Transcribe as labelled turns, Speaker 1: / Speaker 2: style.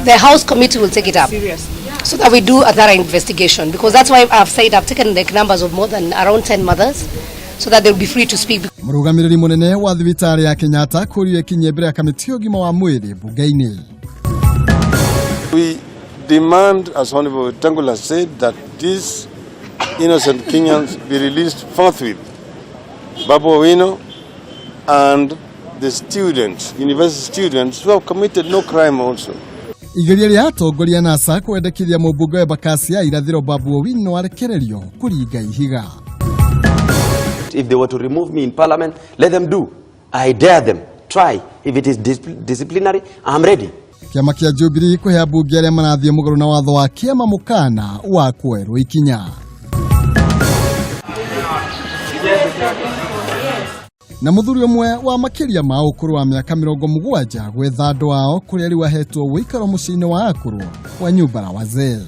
Speaker 1: the House committee will take it up. So that we do a thorough investigation, because that's why I've said I've taken the numbers of more than around 10 mothers so that they'll be free to speak.
Speaker 2: Murugamiriri munene wa thibitari ya Kenyatta kuriwe kinyebere kamiti y'ugima wa mwiri bunge-ini.
Speaker 3: We demand, as Honorable Tangula said, that these innocent Kenyans be released forthwith. Babu Owino and the students, university students, who have committed no crime also.
Speaker 2: Igeria rĩa atongoria NASA kwendekithia mũmbunge wa Embakasi ya irathĩro Babu Owino arekererio kũringa ihiga.
Speaker 4: If they were to remove me in parliament, let them do. I dare them. Try. If it is disciplinary, I'm ready.
Speaker 2: Kiama kia Jubilee kuhea bunge arĩa marathiĩ mũgarũ na watho wa kĩama mũkana wa kwerwo ikinya. Na mũthuri ũmwe wa makĩria ma ũkũrũ wa mĩaka 70 gwetha andũ ao kũrĩa rĩu ahetwo wĩikaro mũciĩ-inĩ wa akũrũ wa nyumba la wazee.